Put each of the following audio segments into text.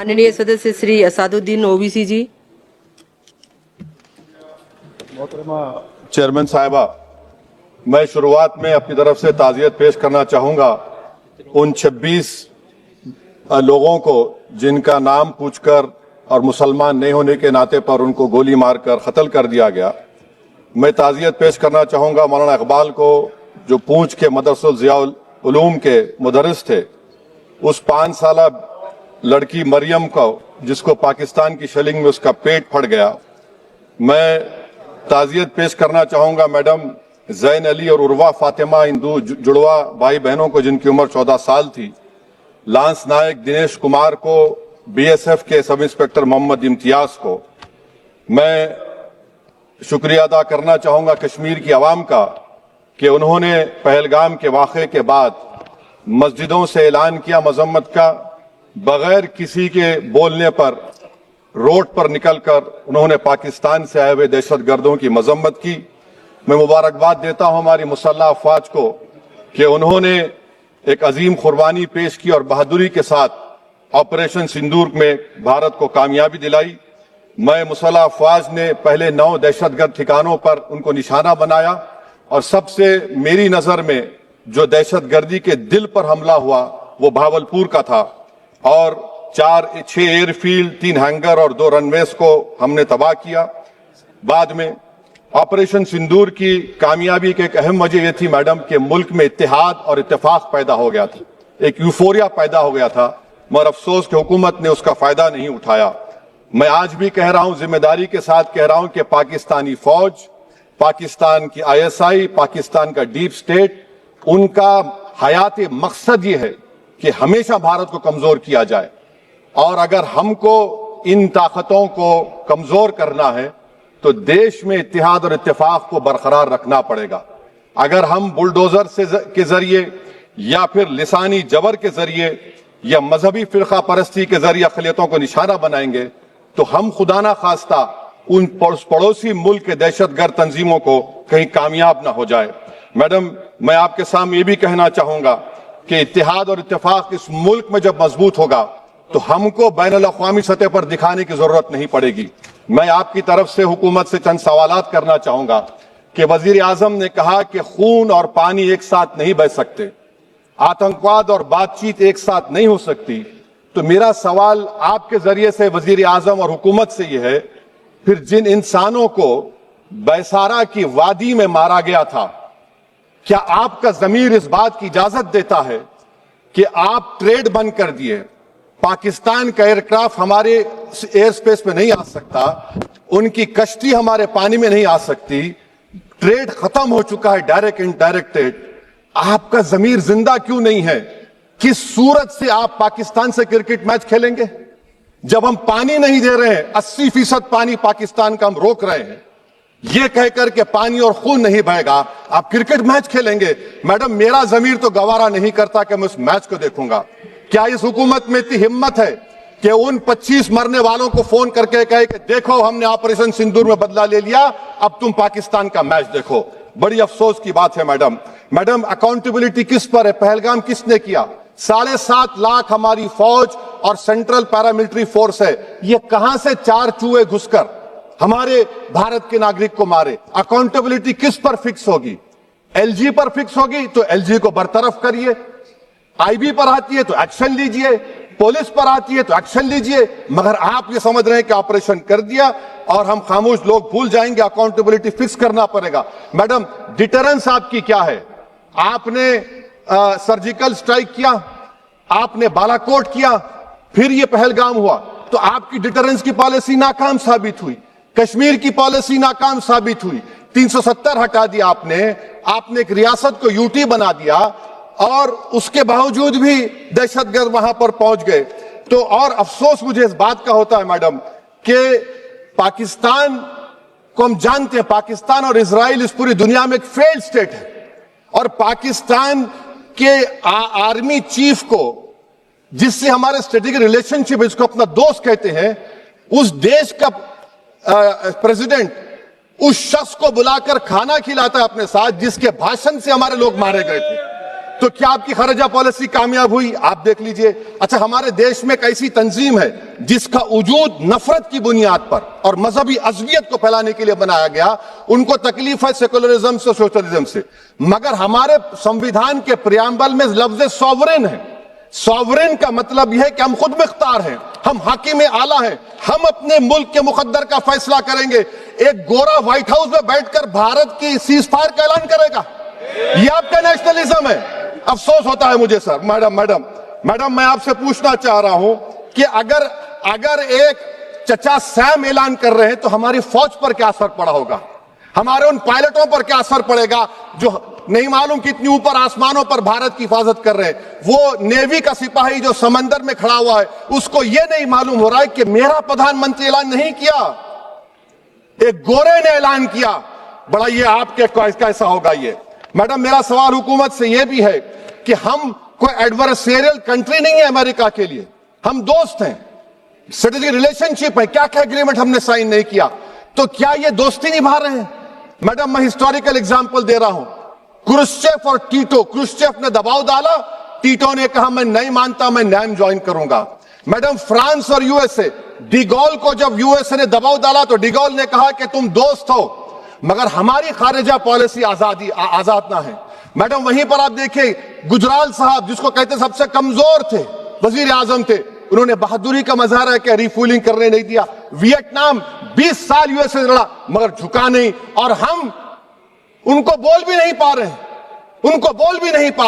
माननीय सदस्य श्री असादुद्दीन ओवैसी जी। मोहतरमा चेयरमैन साहिबा, मैं शुरुआत में अपनी तरफ से ताज़ियत पेश करना चाहूँगा उन 26 लोगों को जिनका नाम पूछकर और मुसलमान नहीं होने के नाते पर उनको गोली मारकर कत्ल कर दिया गया। मैं ताज़ियत पेश करना चाहूँगा मौलाना इकबाल को, जो पूंछ के मदरसुल ज़ियाउल उलूम के मुदर्रिस थे। उस 5 साला लड़की मरियम को, जिसको पाकिस्तान की शेलिंग में उसका पेट फट गया। मैं ताज़ियत पेश करना चाहूँगा मैडम जैन अली और उर्वा फातिमा, इन दो जुड़वा भाई बहनों को जिनकी उम्र 14 साल थी। लांस नायक दिनेश कुमार को, बीएसएफ के सब इंस्पेक्टर मोहम्मद इम्तियाज को। मैं शुक्रिया अदा करना चाहूँगा कश्मीर की आवाम का कि उन्होंने पहलगाम के वाक़े के बाद मस्जिदों से ऐलान किया मजम्मत का, बगैर किसी के बोलने पर रोड पर निकलकर उन्होंने पाकिस्तान से आए हुए दहशतगर्दों की मजम्मत की। मैं मुबारकबाद देता हूं हमारी मुसल्लह अफवाज को कि उन्होंने एक अजीम कुर्बानी पेश की और बहादुरी के साथ ऑपरेशन सिंदूर में भारत को कामयाबी दिलाई। मैं मुसल्लह अफवाज ने पहले 9 दहशतगर्द ठिकानों पर उनको निशाना बनाया और सबसे मेरी नजर में जो दहशतगर्दी के दिल पर हमला हुआ वो भावलपुर का था और 6 एयरफील्ड, 3 हैंगर और 2 रनवेज को हमने तबाह किया। बाद में ऑपरेशन सिंदूर की कामयाबी की एक अहम वजह यह थी मैडम कि मुल्क में इत्तेहाद और इत्तेफाक पैदा हो गया था, एक यूफोरिया पैदा हो गया था, मगर अफसोस कि हुकूमत ने उसका फायदा नहीं उठाया। मैं आज भी कह रहा हूं, जिम्मेदारी के साथ कह रहा हूं कि पाकिस्तानी फौज, पाकिस्तान की ISI, पाकिस्तान का डीप स्टेट, उनका हयाती मकसद ये है कि हमेशा भारत को कमजोर किया जाए। और अगर हमको इन ताकतों को कमजोर करना है तो देश में इत्तेहाद और इत्तेफाक को बरकरार रखना पड़ेगा। अगर हम बुलडोजर के जरिए या फिर लिसानी जबर के जरिए या मजहबी फिरका परस्ती के जरिए अक़लियतों को निशाना बनाएंगे तो हम खुदा ना खास्ता उन पड़ोसी मुल्क के दहशतगर्द तंजीमों को कहीं कामयाब ना हो जाए। मैडम, मैं आपके सामने ये भी कहना चाहूंगा कि इत्तेहाद और इत्तेफाक इस मुल्क में जब मजबूत होगा तो हमको बैनुल अक़वामी सतह पर दिखाने की जरूरत नहीं पड़ेगी। मैं आपकी तरफ से हुकूमत से चंद सवालात करना चाहूंगा कि वजीर आजम ने कहा कि खून और पानी एक साथ नहीं बह सकते, आतंकवाद और बातचीत एक साथ नहीं हो सकती। तो मेरा सवाल आपके जरिए से वजीर आजम और हुकूमत से यह है, फिर जिन इंसानों को बैसारा की वादी में मारा गया था, क्या आपका जमीर इस बात की इजाजत देता है कि आप ट्रेड बंद कर दिए, पाकिस्तान का एयरक्राफ्ट हमारे एयर स्पेस में नहीं आ सकता, उनकी कश्ती हमारे पानी में नहीं आ सकती, ट्रेड खत्म हो चुका है डायरेक्ट इनडायरेक्ट ट्रेड, आपका जमीर जिंदा क्यों नहीं है? किस सूरत से आप पाकिस्तान से क्रिकेट मैच खेलेंगे जब हम पानी नहीं दे रहे हैं? 80% पानी पाकिस्तान का हम रोक रहे हैं, ये कहकर के पानी और खून नहीं बहेगा, आप क्रिकेट मैच खेलेंगे? मैडम, मेरा जमीर तो गवारा नहीं करता कि मैं उस मैच को देखूंगा। क्या इस हुकूमत में इतनी हिम्मत है कि उन 25 मरने वालों को फोन करके कहे कि देखो हमने ऑपरेशन सिंदूर में बदला ले लिया, अब तुम पाकिस्तान का मैच देखो? बड़ी अफसोस की बात है मैडम। मैडम, अकाउंटेबिलिटी किस पर है? पहलगाम किसने किया? 7.5 लाख हमारी फौज और सेंट्रल पैरामिलिट्री फोर्स है, ये कहां से 4 चूहे घुसकर हमारे भारत के नागरिक को मारे? अकाउंटेबिलिटी किस पर फिक्स होगी? LG पर फिक्स होगी तो LG को बरतरफ करिए, IB पर आती है तो एक्शन लीजिए, पुलिस पर आती है तो एक्शन लीजिए, मगर आप ये समझ रहे हैं कि ऑपरेशन कर दिया और हम खामोश लोग भूल जाएंगे। अकाउंटेबिलिटी फिक्स करना पड़ेगा। मैडम, डिटरेंस आपकी क्या है? आपने सर्जिकल स्ट्राइक किया, आपने बालाकोट किया, फिर ये पहलगाम हुआ, तो आपकी डिटरेंस की पॉलिसी नाकाम साबित हुई, कश्मीर की पॉलिसी नाकाम साबित हुई। 370 हटा दिया आपने एक रियासत को यूटी बना दिया और उसके बावजूद भी दहशतगर्द वहां पर पहुंच गए। तो और अफसोस मुझे इस बात का होता है मैडम कि पाकिस्तान को हम जानते हैं, पाकिस्तान और इजराइल इस पूरी दुनिया में एक फेल्ड स्टेट है और पाकिस्तान के आर्मी चीफ को, जिससे हमारे स्ट्रेटेजिक रिलेशनशिप, इसको अपना दोस्त कहते हैं, उस देश का प्रेसिडेंट उस शख्स को बुलाकर खाना खिलाता है अपने साथ जिसके भाषण से हमारे लोग मारे गए थे। تو کیا آپ کی خارجہ پالیسی کامیاب ہوئی؟ آپ دیکھ لیجئے. اچھا ہمارے دیش میں ایک ایسی تنظیم ہے جس کا وجود نفرت کی بنیاد پر اور مذہبی عصبیت کو پھیلانے کے لیے بنایا گیا. ان کو تکلیف ہے سیکولرزم سے، سوشلزم سے، مگر ہمارے سمویدھان کے پریامبل میں لفظ سوورن ہے. سوورن کا مطلب یہ ہے کہ ہم خود مختار ہیں، ہم حاکم اعلیٰ ہیں، ہم اپنے ملک کے مقدر کا فیصلہ کریں گے. ایک گورا وائٹ ہاؤس میں بیٹھ کر بھارت کی سیز فائر کا اعلان کرے گا؟ یہ آپ کا نیشنلزم ہے. افسوس ہوتا ہے مجھے سر. میڈم میں آپ سے پوچھنا چاہ رہا ہوں کہ اگر ایک چچا سیم اعلان کر رہے ہیں تو ہماری فوج پر کیا اثر پڑا ہوگا؟ ہمارے ان پائلٹوں پر کیا اثر پڑے گا جو نہیں معلوم کتنی اوپر آسمانوں پر بھارت کی حفاظت کر رہے ہیں؟ وہ نیوی کا سپاہی جو سمندر میں کھڑا ہوا ہے اس کو یہ نہیں معلوم ہو رہا ہے کہ میرا پردھان منتری اعلان نہیں کیا، ایک گورے نے اعلان کیا. بڑا یہ آپ کے کیسا ہوگا یہ؟ میڈم میرا سوال حکومت سے یہ بھی ہے کہ ہم کوئی ایڈورسریل کنٹری نہیں ہے امریکہ کے لیے، ہم دوست ہیں، اسٹریٹجک ریلیشن شپ ہے. کیا اگریمنٹ ہم نے سائن نہیں کیا، تو کیا یہ دوستی نبھا رہے ہیں؟ میڈم میں ہسٹوریکل اگزامپل دے رہا ہوں. کرشچیف اور ٹیٹو، کرشچیف نے دباؤ ڈالا، ٹیٹو نے کہا میں نہیں مانتا، میں نیم جوائن کروں گا. میڈم فرانس اور یو ایس اے، ڈی گول کو جب یو ایس اے نے دباؤ ڈالا تو ڈی گول نے کہا کہ تم دوست ہو مگر ہماری خارجہ پالیسی آزاد نہ ہے. میڈم وہیں پر آپ دیکھیں گجرال صاحب جس کو کہتے سب سے کمزور تھے، وزیر اعظم تھے، انہوں نے بہادری کا مظاہرہ کیا، ریفولنگ کرنے نہیں دیا. ویتنام 20 سال یو ایس اے لڑا مگر جھکا نہیں، اور ہم ان کو بول بھی نہیں پا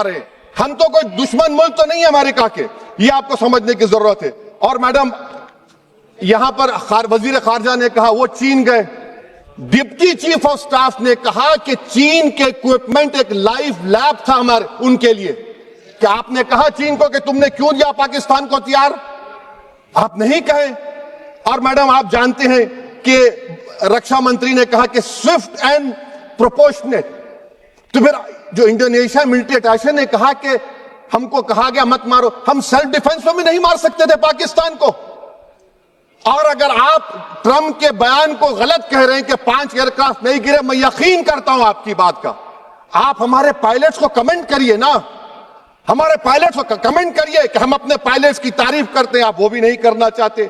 رہے. ہم تو کوئی دشمن ملک تو نہیں ہے امریکہ کے، یہ آپ کو سمجھنے کی ضرورت ہے. اور میڈم یہاں پر وزیر خارجہ نے کہا وہ چین گئے، ڈپٹی چیف آف سٹاف نے کہا کہ چین کے اکوپمنٹ ایک لائف لیب تھا ہمارے ان کے لیے. کیا آپ نے کہا چین کو کہ تم نے کیوں دیا پاکستان کو ہتھیار؟ آپ نہیں کہے. اور میڈم آپ جانتے ہیں کہ رکشا منتری نے کہا کہ سوئفٹ اینڈ پروپورشنیٹ. تو پھر جو انڈونیشیا ملٹری اٹیشے نے کہا کہ ہم کو کہا گیا مت مارو، ہم سیلف ڈیفنس میں بھی نہیں مار سکتے تھے پاکستان کو. اور اگر آپ ٹرمپ کے بیان کو غلط کہہ رہے ہیں کہ 5 ایئر کرافٹ نہیں گرے، میں یقین کرتا ہوں آپ کی بات کا. آپ ہمارے پائلٹس کو کمنٹ کریے نا، ہمارے پائلٹس کو کمنٹ کریے کہ ہم اپنے پائلٹس کی تعریف کرتے ہیں، آپ وہ بھی نہیں کرنا چاہتے.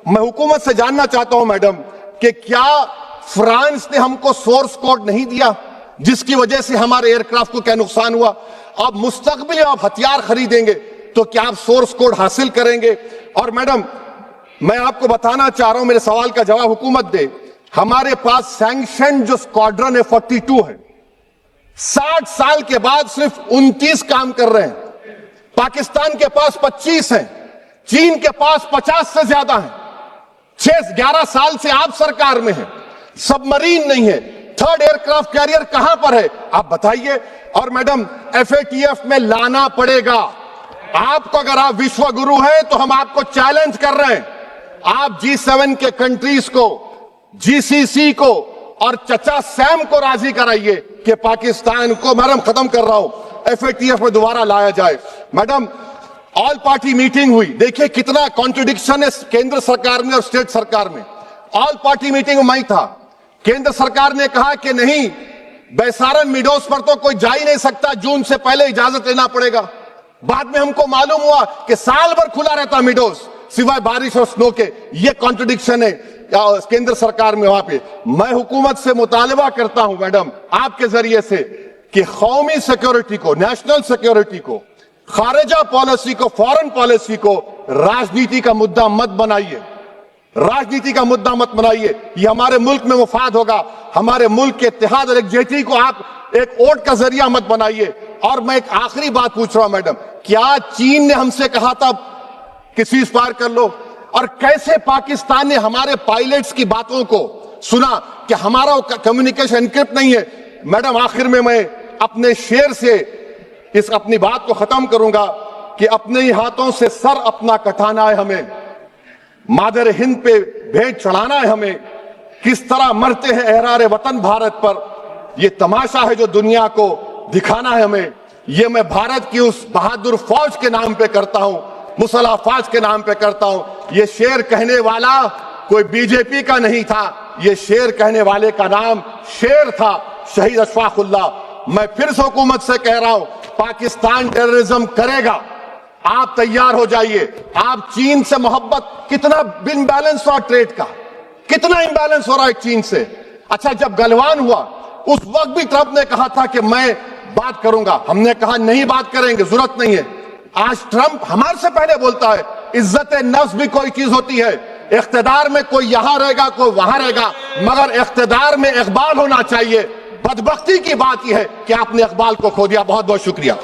میں حکومت سے جاننا چاہتا ہوں میڈم کہ کیا فرانس نے ہم کو سورس کوڈ نہیں دیا جس کی وجہ سے ہمارے ایئر کرافٹ کو کیا نقصان ہوا؟ اب مستقبل میں آپ ہتھیار خریدیں گے تو کیا آپ سورس کوڈ حاصل کریں گے؟ اور میڈم میں آپ کو بتانا چاہ رہا ہوں، میرے سوال کا جواب حکومت دے. ہمارے پاس سینکشن جو اسکواڈرن ہے 42 ہے، 60 سال کے بعد صرف 29 کام کر رہے ہیں. پاکستان کے پاس 25 ہیں، چین کے پاس 50 سے زیادہ ہیں. 11 سال سے آپ سرکار میں ہیں، سب مرین نہیں ہے. 3rd ایئر کرافٹ کیریئر کہاں پر ہے آپ بتائیے. اور میڈم FATF میں لانا پڑے گا آپ کو. اگر آپ وشو گرو ہیں تو ہم آپ کو چیلنج کر رہے ہیں، آپ G7 کے کنٹریز کو، GCC کو اور چچا سیم کو راضی کرائیے کہ پاکستان کو، میڈم ختم کر رہا ہوں، FATF میں دوبارہ لایا جائے. میڈم آل پارٹی میٹنگ ہوئی، دیکھیں کتنا کانٹرڈکشن ہے کیندر سرکار میں اور اسٹیٹ سرکار میں. آل پارٹی میٹنگ میں تھا، کیندر سرکار نے کہا کہ نہیں بیسارن میڈوز پر تو کوئی جا ہی نہیں سکتا، جون سے پہلے اجازت لینا پڑے گا. بعد میں ہم کو معلوم ہوا کہ سال بھر کھلا رہتا میڈوز سوائے بارش اور سنو کے. یہ کانٹرڈکشن ہے کیندر سرکار میں وہاں پہ. میں حکومت سے مطالبہ کرتا ہوں میڈم آپ کے ذریعے سے کہ قومی سیکیورٹی کو، نیشنل سیکیورٹی کو، خارجہ پالیسی کو، فارن پالیسی کو راجنیتی کا مدعا مت بنائیے. راجنیتی کا مدعا مت بنائیے. یہ ہمارے ملک میں مفاد ہوگا، ہمارے ملک کے اتحاد اور یکجہتی کو آپ ایک ووٹ کا ذریعہ مت بنائیے. اور میں ایک آخری بات پوچھ رہا ہوں میڈم، کیا چین نے ہم سے کہا تھا کہ سیز فائر کر لو؟ اور کیسے پاکستان نے ہمارے پائلٹس کی باتوں کو سنا کہ ہمارا کمیونیکیشن انکرپٹ نہیں ہے؟ میڈم آخر میں اپنے شعر سے اس اپنی بات کو ختم کروں گا کہ اپنے ہی ہاتھوں سے سر اپنا کٹانا ہے ہمیں، مادر ہند پہ بھیٹ چڑھانا ہے ہمیں. کس طرح مرتے ہیں احرار وطن بھارت پر، یہ تماشا ہے جو دنیا کو دکھانا ہے ہمیں. یہ میں بھارت کی اس بہادر فوج کے نام پہ کرتا ہوں، مسلح فوج کے نام پہ کرتا ہوں. یہ شعر کہنے والا کوئی BJP کا نہیں تھا، یہ شعر کہنے والے کا نام شیر تھا، شہید اشفاق اللہ. میں پھر سے حکومت سے کہہ رہا ہوں पाकिस्तान टेररिज्म करेगा, आप तैयार हो जाइए। आप चीन से मोहब्बत, कितना इम्बैलेंस हो रहा ट्रेड का, कितना इम्बैलेंस हो रहा है चीन से। अच्छा, जब गलवान हुआ उस वक्त भी ट्रंप ने कहा था कि मैं बात करूंगा, हमने कहा नहीं बात करेंगे, जरूरत नहीं है। आज ट्रंप हमारे से पहले बोलता है इज्जत नफ्स भी कोई चीज होती है, इख्तिदार में कोई यहां रहेगा कोई वहां रहेगा, मगर इख्तिदार में इकबाल होना चाहिए। बदबख्ती की बात यह है कि आपने इकबाल को खो दिया। बहुत बहुत शुक्रिया।